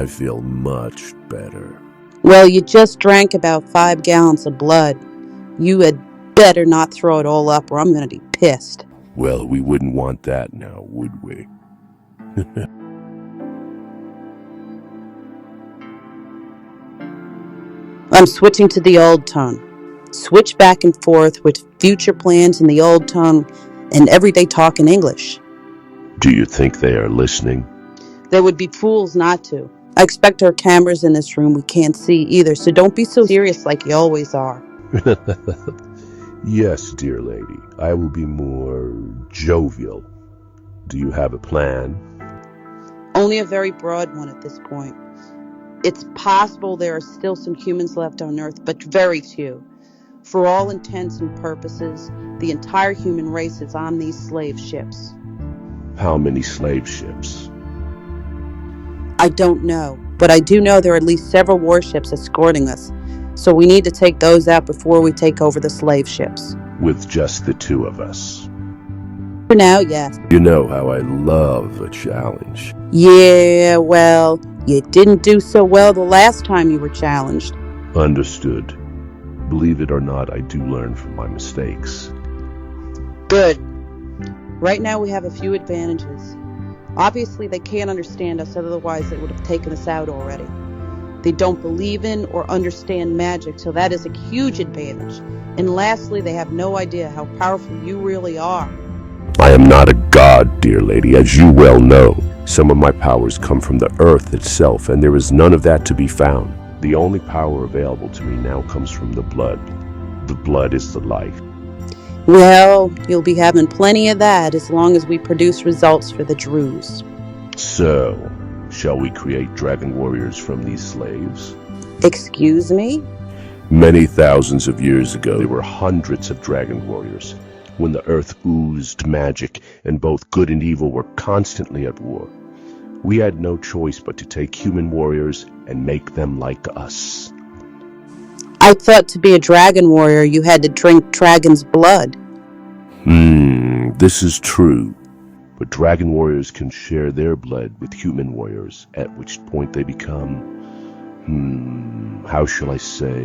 I feel much better. Well, you just drank about 5 gallons of blood. You had better not throw it all up or I'm going to be pissed. Well, we wouldn't want that now, would we? I'm switching to the old tone. Switch back and forth with future plans in the old tone and everyday talk in English. Do you think they are listening? They would be fools not to. I expect there are cameras in this room we can't see either, so don't be so serious like you always are. Yes, dear lady, I will be more jovial. Do you have a plan? Only a very broad one at this point. It's possible there are still some humans left on Earth, but very few. For all intents and purposes, the entire human race is on these slave ships. How many slave ships? I don't know, but I do know there are at least several warships escorting us, so we need to take those out before we take over the slave ships. With just the two of us. For now, yes. You know how I love a challenge. Yeah, well, you didn't do so well the last time you were challenged. Understood. Believe it or not, I do learn from my mistakes. Good. Right now we have a few advantages. Obviously, they can't understand us, otherwise they would have taken us out already. They don't believe in or understand magic, so that is a huge advantage. And lastly, they have no idea how powerful you really are. I am not a god, dear lady, as you well know. Some of my powers come from the earth itself, and there is none of that to be found. The only power available to me now comes from the blood. The blood is the life. Well, you'll be having plenty of that as long as we produce results for the Druze. So, shall we create dragon warriors from these slaves? Excuse me? Many thousands of years ago, there were hundreds of dragon warriors, when the earth oozed magic and both good and evil were constantly at war. We had no choice but to take human warriors and make them like us. I thought to be a dragon warrior you had to drink dragon's blood. This is true. But dragon warriors can share their blood with human warriors, at which point they become, how shall I say,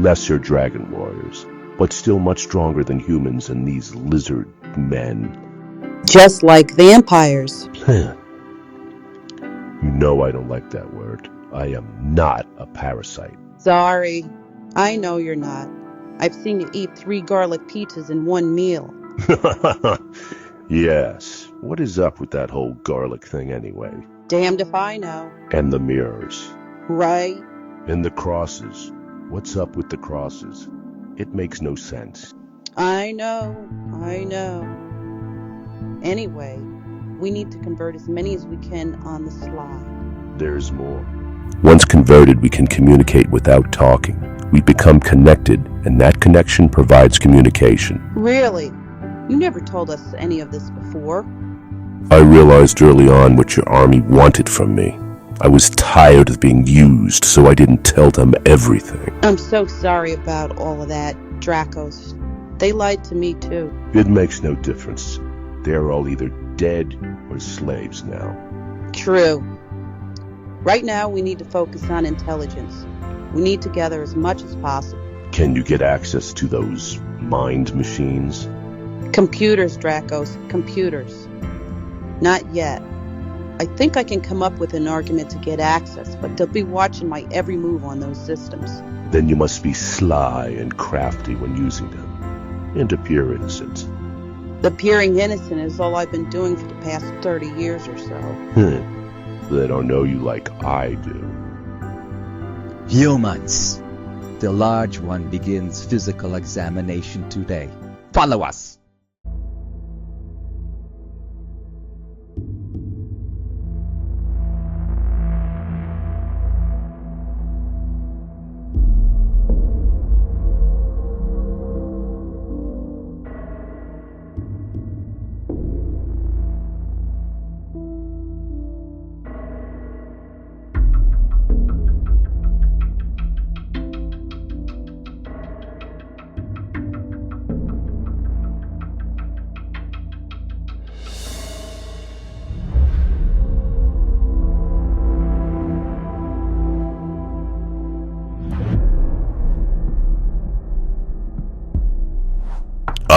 lesser dragon warriors, but still much stronger than humans and these lizard men. Just like vampires. You know I don't like that word. I am not a parasite. Sorry, I know you're not. I've seen you eat 3 garlic pizzas in one meal. Yes. What is up with that whole garlic thing anyway? Damned if I know. And the mirrors. Right? And the crosses. What's up with the crosses? It makes no sense. I know. Anyway, we need to convert as many as we can on the sly. There's more. Once converted, we can communicate without talking. We become connected, and that connection provides communication. Really? You never told us any of this before. I realized early on what your army wanted from me. I was tired of being used, so I didn't tell them everything. I'm so sorry about all of that, Dracos. They lied to me too. It makes no difference. They're all either dead or slaves now. True. Right now, we need to focus on intelligence. We need to gather as much as possible. Can you get access to those mind machines? Computers, Dracos. Computers. Not yet. I think I can come up with an argument to get access, but they'll be watching my every move on those systems. Then you must be sly and crafty when using them, and appear innocent. Appearing innocent is all I've been doing for the past 30 years or so. They don't know you like I do. Humans. The large one begins physical examination today. Follow us.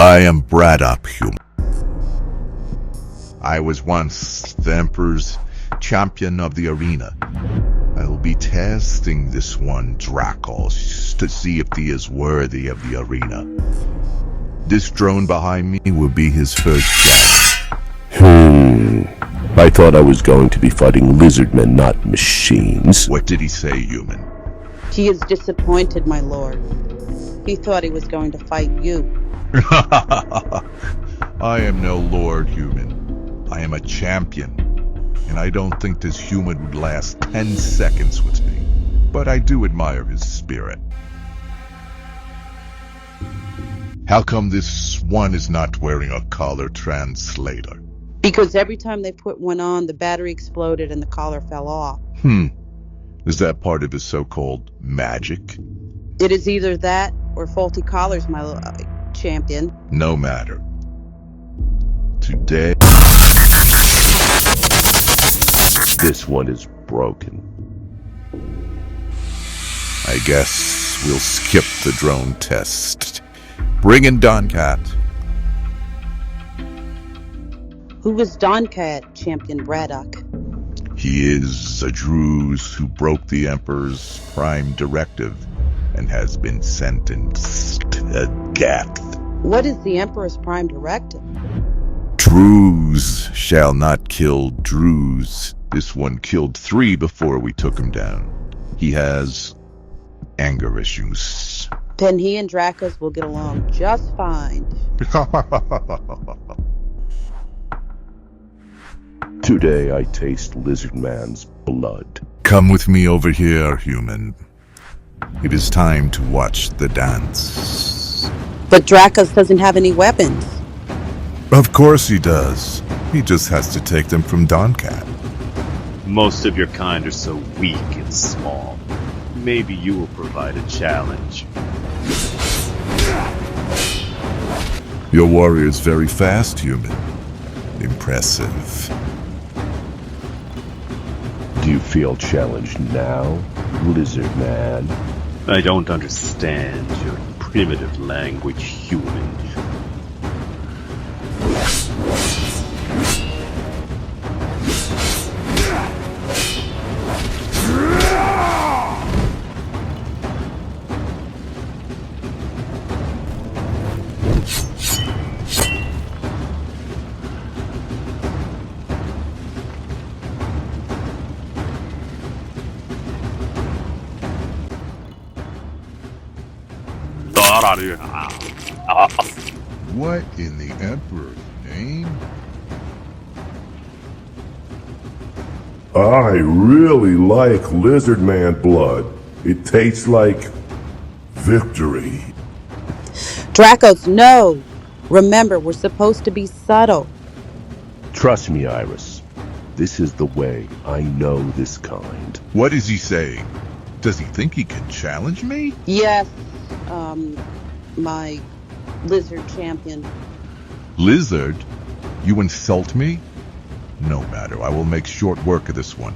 I am Braddock, human. I was once the Emperor's champion of the arena. I will be testing this one, Dracos, to see if he is worthy of the arena. This drone behind me will be his first shot. I thought I was going to be fighting lizard men, not machines. What did he say, human? He is disappointed, my lord. He thought he was going to fight you. I am no lord, human. I am a champion. And I don't think this human would last 10 seconds with me. But I do admire his spirit. How come this one is not wearing a collar translator? Because every time they put one on, the battery exploded and the collar fell off. Is that part of his so-called magic? It is either that or faulty collars, my champion. No matter. Today, This one is broken. I guess we'll skip the drone test. Bring in Doncat. Who is Doncat, Champion Braddock? He is a Druz who broke the Emperor's prime directive and has been sentenced to death. What is the Emperor's prime directive? Druz shall not kill Druz. This one killed 3 before we took him down. He has anger issues. Then he and Dracos will get along just fine. Today I taste lizard man's blood. Come with me over here, human. It is time to watch the dance. But Dracos doesn't have any weapons. Of course he does. He just has to take them from Doncat. Most of your kind are so weak and small. Maybe you will provide a challenge. Your warrior is very fast, human. Impressive. Do you feel challenged now, lizard man? I don't understand your primitive language, human. What in the Emperor's name? I really like lizard man blood. It tastes like victory. Dracos, no! Remember, we're supposed to be subtle. Trust me, Iris. This is the way. I know this kind. What is he saying? Does he think he can challenge me? Yes, my lizard champion. Lizard? You insult me? No matter, I will make short work of this one.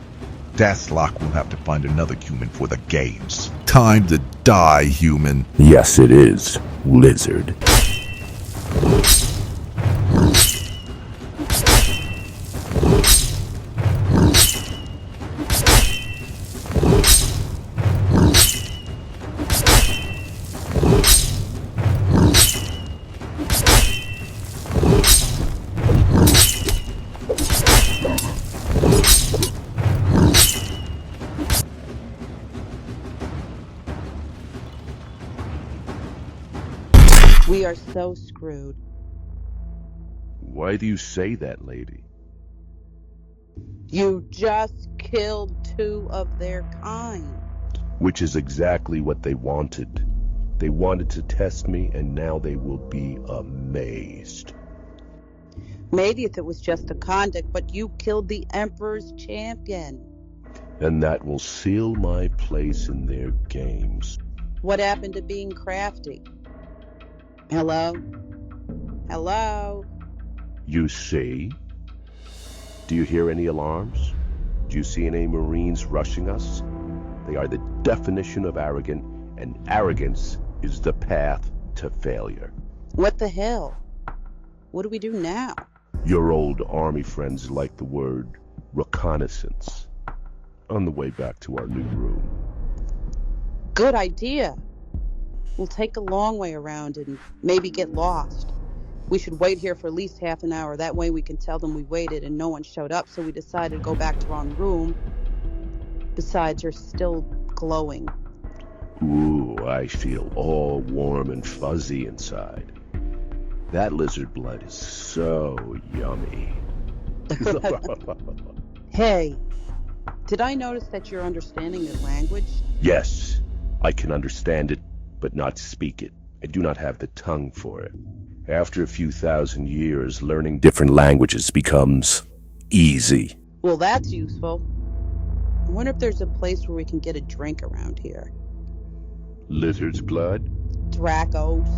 Daslock will have to find another human for the games. Time to die, human. Yes, it is, lizard. We are so screwed. Why do you say that, lady? You just killed 2 of their kind. Which is exactly what they wanted. They wanted to test me, and now they will be amazed. Maybe if it was just a conduct, but you killed the Emperor's champion. And that will seal my place in their games. What happened to being crafty? Hello? Hello? You see? Do you hear any alarms? Do you see any Marines rushing us? They are the definition of arrogant, and arrogance is the path to failure. What the hell? What do we do now? Your old army friends like the word reconnaissance. On the way back to our new room. Good idea. We'll take a long way around and maybe get lost. We should wait here for at least half an hour. That way we can tell them we waited and no one showed up, so we decided to go back to our own room. Besides, you're still glowing. Ooh, I feel all warm and fuzzy inside. That lizard blood is so yummy. Hey, did I notice that you're understanding the language? Yes, I can understand it, but not speak it. I do not have the tongue for it. After a few thousand years, learning different languages becomes easy. Well, that's useful. I wonder if there's a place where we can get a drink around here. Lizard's blood? Dracos.